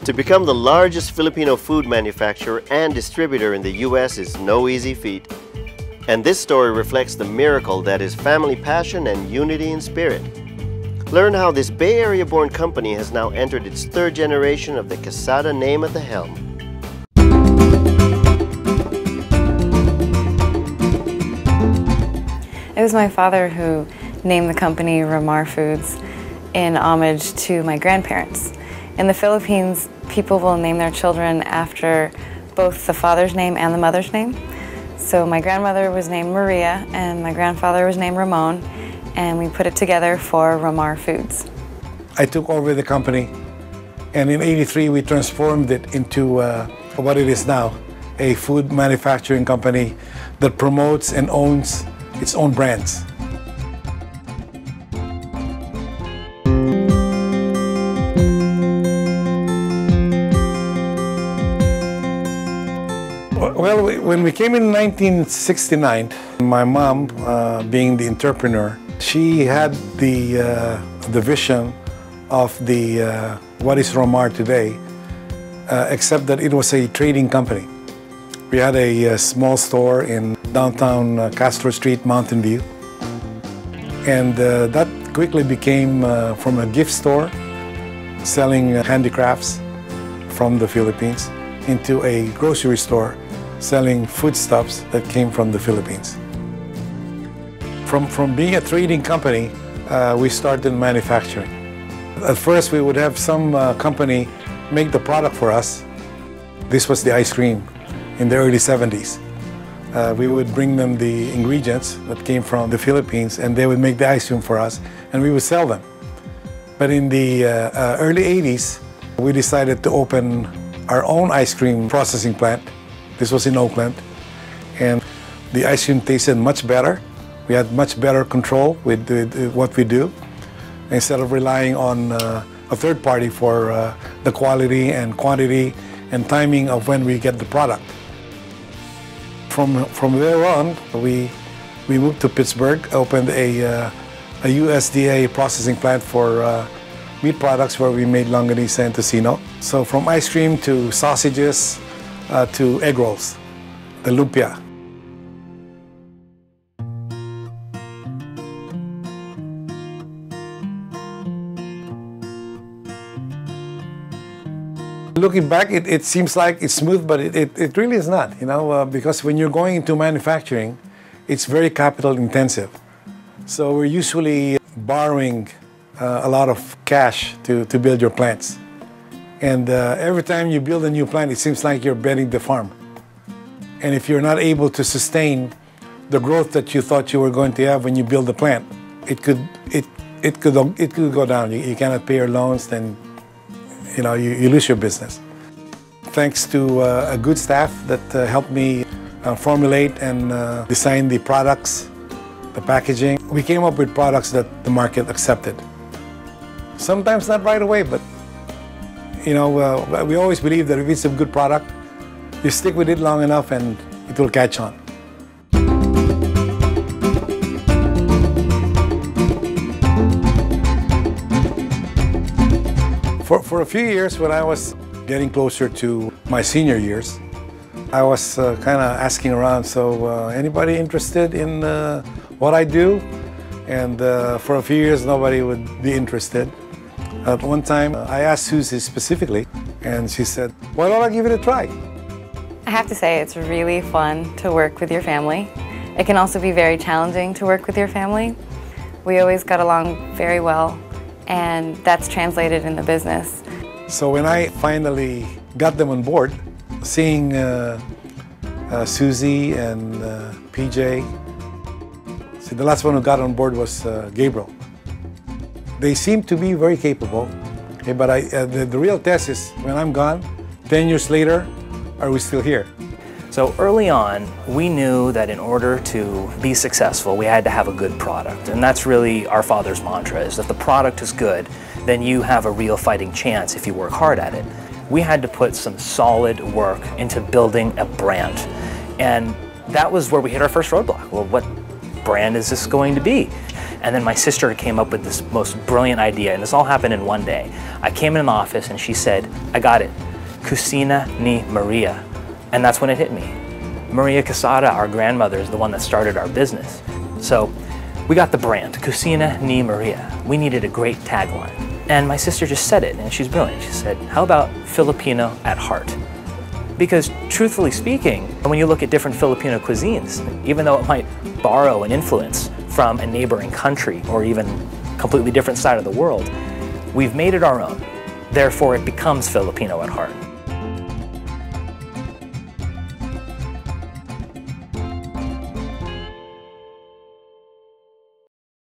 To become the largest Filipino food manufacturer and distributor in the U.S. is no easy feat. And this story reflects the miracle that is family passion and unity in spirit. Learn how this Bay Area-born company has now entered its third generation of the Quesada name at the helm. It was my father who named the company Ramar Foods in homage to my grandparents. In the Philippines, people will name their children after both the father's name and the mother's name. So my grandmother was named Maria and my grandfather was named Ramon, and we put it together for Ramar Foods. I took over the company, and in '83 we transformed it into what it is now, a food manufacturing company that promotes and owns its own brands. Well, when we came in 1969, my mom, being the entrepreneur, she had the vision of what is Ramar today, except that it was a trading company. We had a small store in downtown Castro Street, Mountain View, and that quickly became from a gift store selling handicrafts from the Philippines into a grocery store selling foodstuffs that came from the Philippines. From being a trading company, we started manufacturing. At first, we would have some company make the product for us. This was the ice cream in the early 70s. We would bring them the ingredients that came from the Philippines, and they would make the ice cream for us, and we would sell them. But in the early 80s, we decided to open our own ice cream processing plant. This was in Oakland, and the ice cream tasted much better. We had much better control with what we do, instead of relying on a third party for the quality and quantity and timing of when we get the product. From there on, we moved to Pittsburgh, opened a USDA processing plant for meat products where we made longanisa and tocino. So from ice cream to sausages to egg rolls, the lumpia. Looking back, it seems like it's smooth, but it really is not, you know, because when you're going into manufacturing, it's very capital intensive. So we're usually borrowing a lot of cash to build your plants. And every time you build a new plant, it seems like you're betting the farm. And if you're not able to sustain the growth that you thought you were going to have when you build the plant, it could go down. You cannot pay your loans, then you know, you lose your business. Thanks to a good staff that helped me formulate and design the products, the packaging, we came up with products that the market accepted. Sometimes not right away, but you know, we always believe that if it's a good product, you stick with it long enough and it will catch on. For a few years, when I was getting closer to my senior years, I was kind of asking around, so anybody interested in what I do? And for a few years, nobody would be interested. At one time, I asked Susie specifically, and she said, why don't I give it a try? I have to say it's really fun to work with your family. It can also be very challenging to work with your family. We always got along very well, and that's translated in the business. So when I finally got them on board, seeing Susie and PJ, so the last one who got on board was Gabriel. They seem to be very capable, okay, but the real test is when I'm gone, 10 years later, are we still here? So early on, we knew that in order to be successful, we had to have a good product. And that's really our father's mantra, is that the product is good, then you have a real fighting chance if you work hard at it. We had to put some solid work into building a brand. And that was where we hit our first roadblock. Well, what brand is this going to be? And then my sister came up with this most brilliant idea, and this all happened in one day. I came in the office and she said, I got it, Cucina ni Maria. And that's when it hit me. Maria Casada, our grandmother, is the one that started our business. So we got the brand, Cucina ni Maria. We needed a great tagline. And my sister just said it, and she's brilliant. She said, how about Filipino at heart? Because truthfully speaking, when you look at different Filipino cuisines, even though it might borrow an influence from a neighboring country or even completely different side of the world, we've made it our own. Therefore, it becomes Filipino at heart.